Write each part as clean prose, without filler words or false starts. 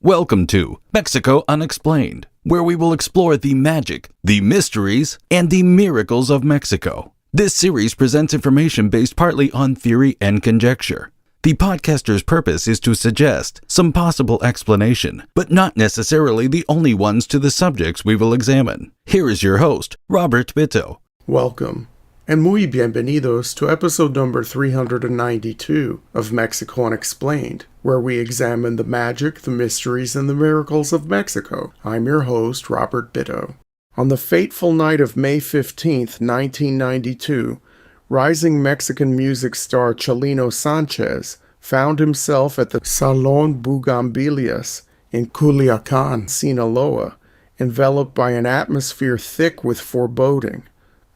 Welcome to Mexico Unexplained, where we will explore the magic, the mysteries, and the miracles of Mexico. This series presents information based partly on theory and conjecture. The podcaster's purpose is to suggest some possible explanation, but not necessarily the only ones to the subjects we will examine. Here is your host, Robert Bitto. Welcome, and muy bienvenidos to episode number 392 of Mexico Unexplained, where we examine the magic, the mysteries, and the miracles of Mexico. I'm your host, Robert Bitto. On the fateful night of May 15th, 1992, rising Mexican music star Chalino Sánchez found himself at the Salón Bugambilias in Culiacán, Sinaloa, enveloped by an atmosphere thick with foreboding.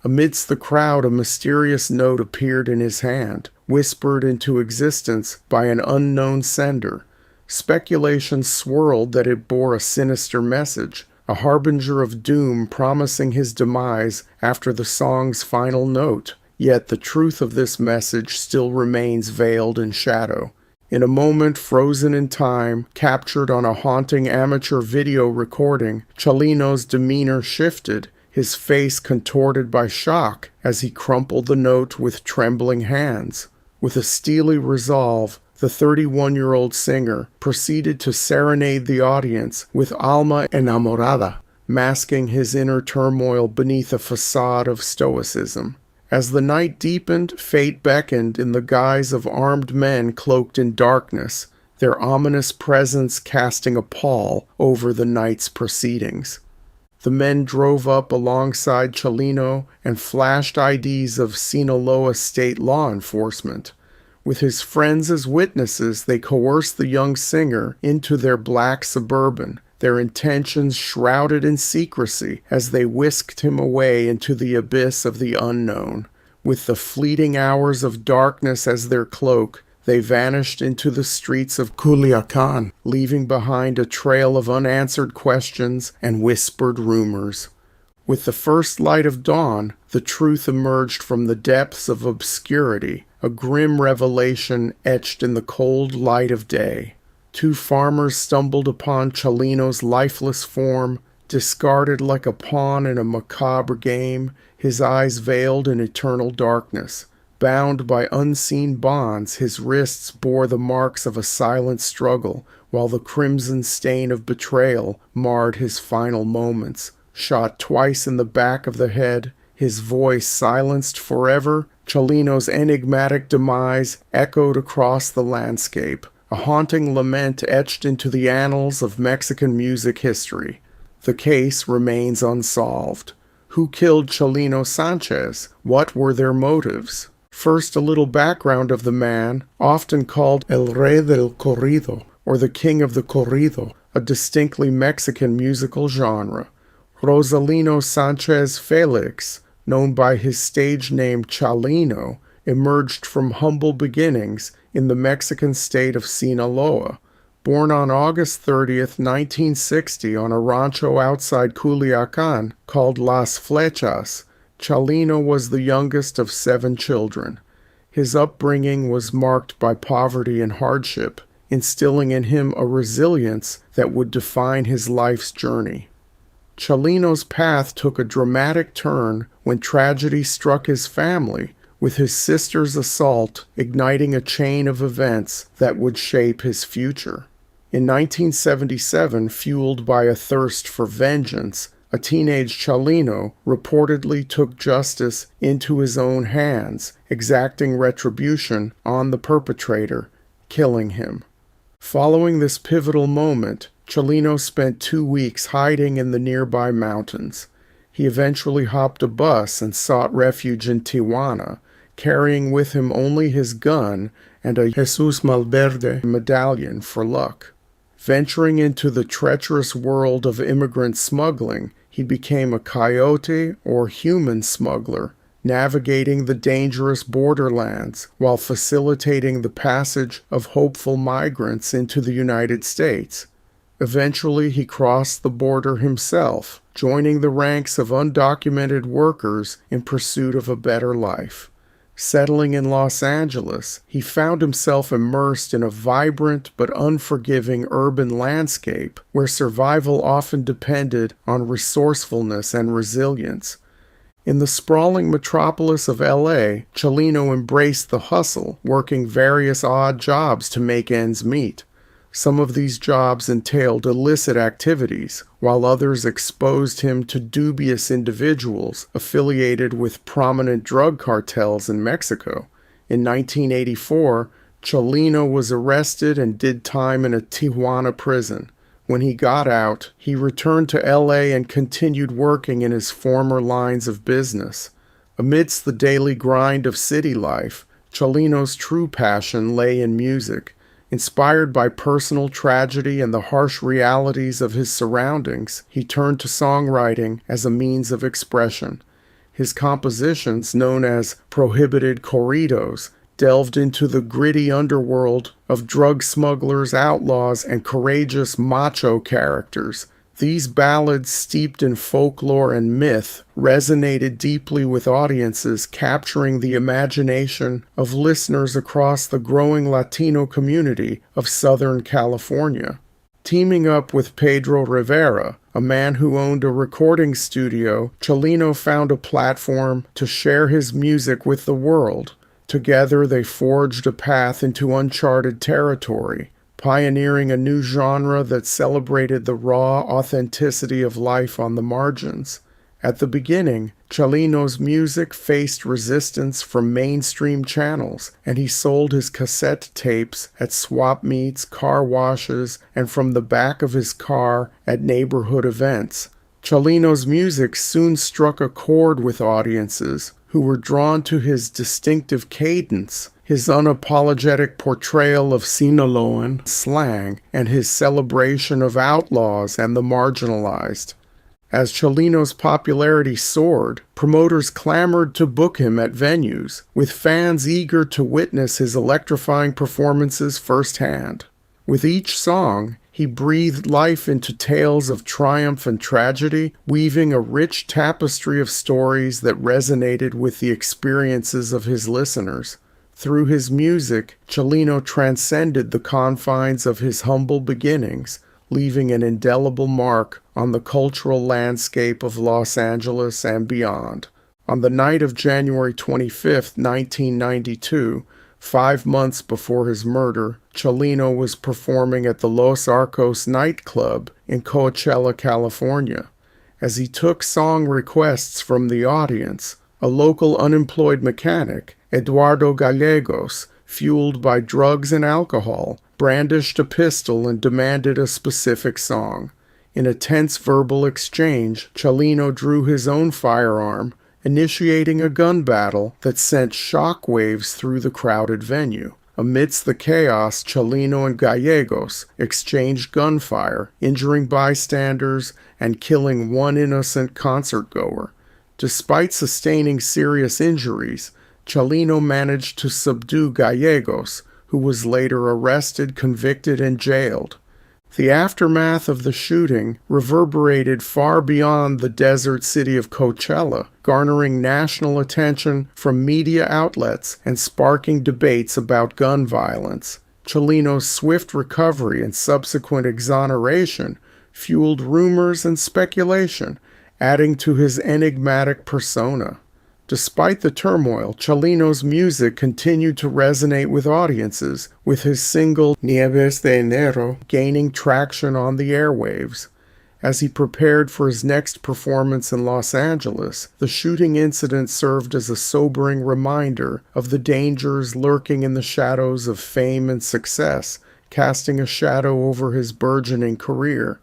Amidst the crowd, a mysterious note appeared in his hand, whispered into existence by an unknown sender. Speculation swirled that it bore a sinister message, a harbinger of doom promising his demise after the song's final note. Yet the truth of this message still remains veiled in shadow. In a moment frozen in time, captured on a haunting amateur video recording, Chalino's demeanor shifted, his face contorted by shock as he crumpled the note with trembling hands. With a steely resolve, the 31-year-old singer proceeded to serenade the audience with Alma Enamorada, masking his inner turmoil beneath a facade of stoicism. As the night deepened, fate beckoned in the guise of armed men cloaked in darkness, their ominous presence casting a pall over the night's proceedings. The men drove up alongside Chalino and flashed IDs of Sinaloa state law enforcement. With his friends as witnesses, they coerced the young singer into their black Suburban, their intentions shrouded in secrecy as they whisked him away into the abyss of the unknown. With the fleeting hours of darkness as their cloak, they vanished into the streets of Culiacán, leaving behind a trail of unanswered questions and whispered rumors. With the first light of dawn, the truth emerged from the depths of obscurity, a grim revelation etched in the cold light of day. Two farmers stumbled upon Chalino's lifeless form, discarded like a pawn in a macabre game, his eyes veiled in eternal darkness. Bound by unseen bonds, his wrists bore the marks of a silent struggle, while the crimson stain of betrayal marred his final moments. Shot twice in the back of the head, his voice silenced forever, Chalino's enigmatic demise echoed across the landscape, a haunting lament etched into the annals of Mexican music history. The case remains unsolved. Who killed Chalino Sánchez? What were their motives? First, a little background of the man, often called El Rey del Corrido, or the King of the Corrido, a distinctly Mexican musical genre. Rosalino Sánchez Felix, known by his stage name Chalino, emerged from humble beginnings in the Mexican state of Sinaloa. Born on August 30th, 1960 on a rancho outside Culiacán called Las Flechas, Chalino was the youngest of 7 children. His upbringing was marked by poverty and hardship, instilling in him a resilience that would define his life's journey. Chalino's path took a dramatic turn when tragedy struck his family, with his sister's assault igniting a chain of events that would shape his future. In 1977, fueled by a thirst for vengeance, a teenage Chalino reportedly took justice into his own hands, exacting retribution on the perpetrator, killing him. Following this pivotal moment, Chalino spent 2 weeks hiding in the nearby mountains. He eventually hopped a bus and sought refuge in Tijuana, carrying with him only his gun and a Jesus Malverde medallion for luck. Venturing into the treacherous world of immigrant smuggling, he became a coyote or human smuggler, navigating the dangerous borderlands while facilitating the passage of hopeful migrants into the United States. Eventually, he crossed the border himself, joining the ranks of undocumented workers in pursuit of a better life. Settling in Los Angeles, he found himself immersed in a vibrant but unforgiving urban landscape where survival often depended on resourcefulness and resilience. In the sprawling metropolis of LA, Chalino embraced the hustle, working various odd jobs to make ends meet. Some of these jobs entailed illicit activities, while others exposed him to dubious individuals affiliated with prominent drug cartels in Mexico. In 1984, Chalino was arrested and did time in a Tijuana prison. When he got out, he returned to LA and continued working in his former lines of business. Amidst the daily grind of city life, Chalino's true passion lay in music. Inspired by personal tragedy and the harsh realities of his surroundings, he turned to songwriting as a means of expression. His compositions, known as prohibited corridos, delved into the gritty underworld of drug smugglers, outlaws, and courageous macho characters. These ballads, steeped in folklore and myth, resonated deeply with audiences, capturing the imagination of listeners across the growing Latino community of Southern California. Teaming up with Pedro Rivera, a man who owned a recording studio, Chalino found a platform to share his music with the world. Together they forged a path into uncharted territory, pioneering a new genre that celebrated the raw authenticity of life on the margins. At the beginning, Chalino's music faced resistance from mainstream channels, and he sold his cassette tapes at swap meets, car washes, and from the back of his car at neighborhood events. Chalino's music soon struck a chord with audiences who were drawn to his distinctive cadence, his unapologetic portrayal of Sinaloan slang, and his celebration of outlaws and the marginalized. As Chalino's popularity soared, promoters clamored to book him at venues, with fans eager to witness his electrifying performances firsthand. With each song, he breathed life into tales of triumph and tragedy, weaving a rich tapestry of stories that resonated with the experiences of his listeners. Through his music, Chalino transcended the confines of his humble beginnings, leaving an indelible mark on the cultural landscape of Los Angeles and beyond. On the night of January 25, 1992, 5 months before his murder, Chalino was performing at the Los Arcos nightclub in Coachella, California. As he took song requests from the audience, a local unemployed mechanic, Eduardo Gallegos, fueled by drugs and alcohol, brandished a pistol and demanded a specific song. In a tense verbal exchange, Chalino drew his own firearm, initiating a gun battle that sent shockwaves through the crowded venue. Amidst the chaos, Chalino and Gallegos exchanged gunfire, injuring bystanders and killing one innocent concertgoer. Despite sustaining serious injuries, Chalino managed to subdue Gallegos, who was later arrested, convicted, and jailed. The aftermath of the shooting reverberated far beyond the desert city of Coachella, garnering national attention from media outlets and sparking debates about gun violence. Chalino's swift recovery and subsequent exoneration fueled rumors and speculation, adding to his enigmatic persona. Despite the turmoil, Chalino's music continued to resonate with audiences, with his single Nieves de Enero gaining traction on the airwaves. As he prepared for his next performance in Los Angeles, the shooting incident served as a sobering reminder of the dangers lurking in the shadows of fame and success, casting a shadow over his burgeoning career.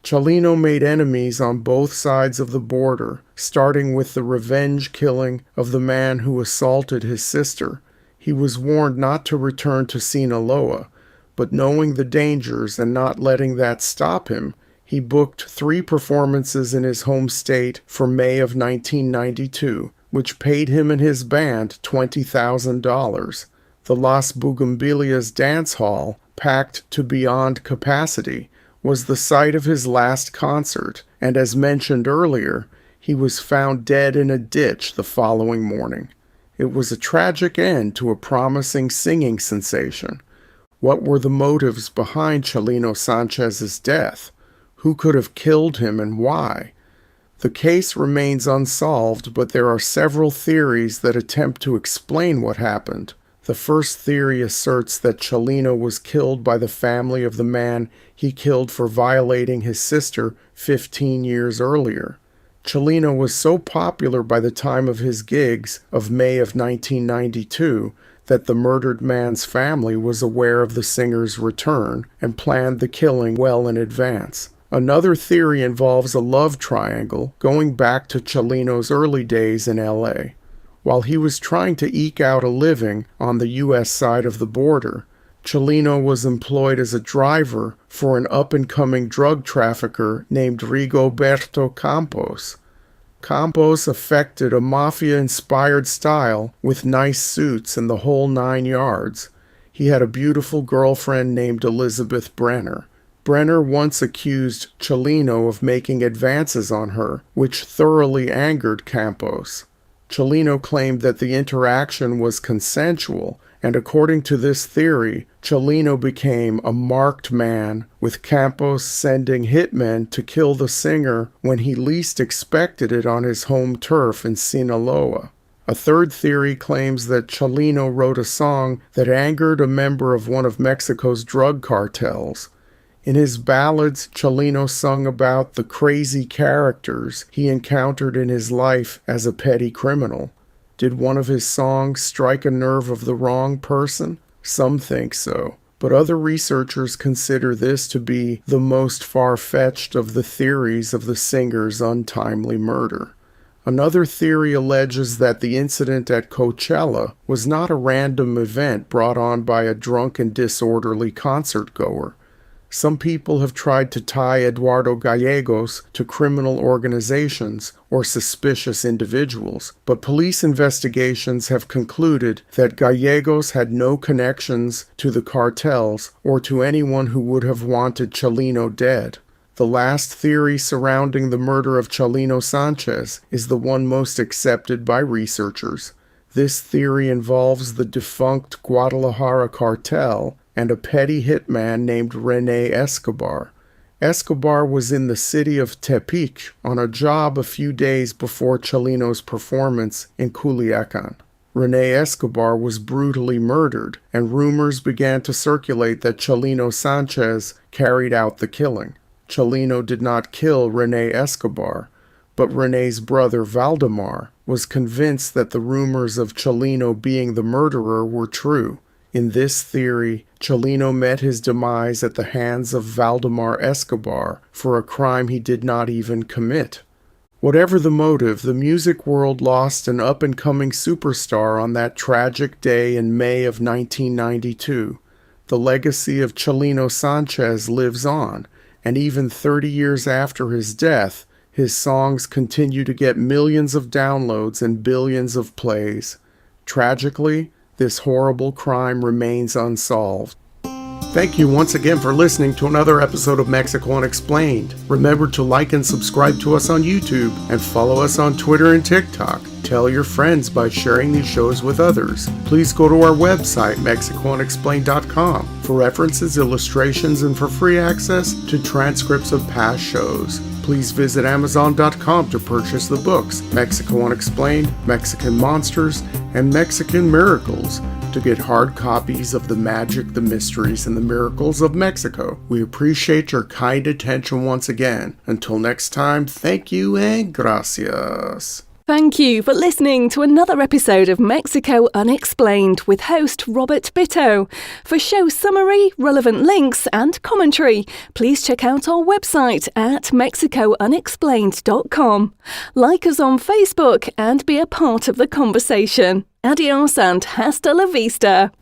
Chalino made enemies on both sides of the border, starting with the revenge killing of the man who assaulted his sister. He was warned not to return to Sinaloa, but knowing the dangers and not letting that stop him, he booked 3 performances in his home state for May of 1992, which paid him and his band $20,000. The Las Bugambilias Dance Hall, packed to beyond capacity, was the site of his last concert, and as mentioned earlier, he was found dead in a ditch the following morning. It was a tragic end to a promising singing sensation. What were the motives behind Chalino Sanchez's death? Who could have killed him and why? The case remains unsolved, but there are several theories that attempt to explain what happened. The first theory asserts that Chalino was killed by the family of the man he killed for violating his sister 15 years earlier. Chalino was so popular by the time of his gigs of May of 1992 that the murdered man's family was aware of the singer's return and planned the killing well in advance. Another theory involves a love triangle going back to Chalino's early days in L.A. While he was trying to eke out a living on the U.S. side of the border, Chalino was employed as a driver for an up-and-coming drug trafficker named Rigoberto Campos. Campos affected a mafia-inspired style with nice suits and the whole 9 yards. He had a beautiful girlfriend named Elizabeth Brenner. Brenner once accused Chalino of making advances on her, which thoroughly angered Campos. Chalino claimed that the interaction was consensual, and according to this theory, Chalino became a marked man, with Campos sending hitmen to kill the singer when he least expected it on his home turf in Sinaloa. A third theory claims that Chalino wrote a song that angered a member of one of Mexico's drug cartels. In his ballads, Chalino sung about the crazy characters he encountered in his life as a petty criminal. Did one of his songs strike a nerve of the wrong person? Some think so, but other researchers consider this to be the most far-fetched of the theories of the singer's untimely murder. Another theory alleges that the incident at Coachella was not a random event brought on by a drunk and disorderly concert-goer. Some people have tried to tie Eduardo Gallegos to criminal organizations or suspicious individuals, but police investigations have concluded that Gallegos had no connections to the cartels or to anyone who would have wanted Chalino dead. The last theory surrounding the murder of Chalino Sánchez is the one most accepted by researchers. This theory involves the defunct Guadalajara cartel and a petty hitman named René Escobar. Escobar was in the city of Tepic on a job a few days before Chalino's performance in Culiacán. René Escobar was brutally murdered, and rumors began to circulate that Chalino Sánchez carried out the killing. Chalino did not kill René Escobar, but René's brother Valdemar was convinced that the rumors of Chalino being the murderer were true. In this theory, Chalino met his demise at the hands of Valdemar Escobar for a crime he did not even commit. Whatever the motive, the music world lost an up-and-coming superstar on that tragic day in May of 1992. The legacy of Chalino Sánchez lives on, and even 30 years after his death, his songs continue to get millions of downloads and billions of plays. Tragically, this horrible crime remains unsolved. Thank you once again for listening to another episode of Mexico Unexplained. Remember to like and subscribe to us on YouTube and follow us on Twitter and TikTok. Tell your friends by sharing these shows with others. Please go to our website, MexicoUnexplained.com, for references, illustrations, and for free access to transcripts of past shows. Please visit Amazon.com to purchase the books Mexico Unexplained, Mexican Monsters, and Mexican Miracles to get hard copies of the magic, the mysteries, and the miracles of Mexico. We appreciate your kind attention once again. Until next time, thank you and gracias. Thank you for listening to another episode of Mexico Unexplained with host Robert Bitto. For show summary, relevant links and commentary, please check out our website at mexicounexplained.com. Like us on Facebook and be a part of the conversation. Adios and hasta la vista.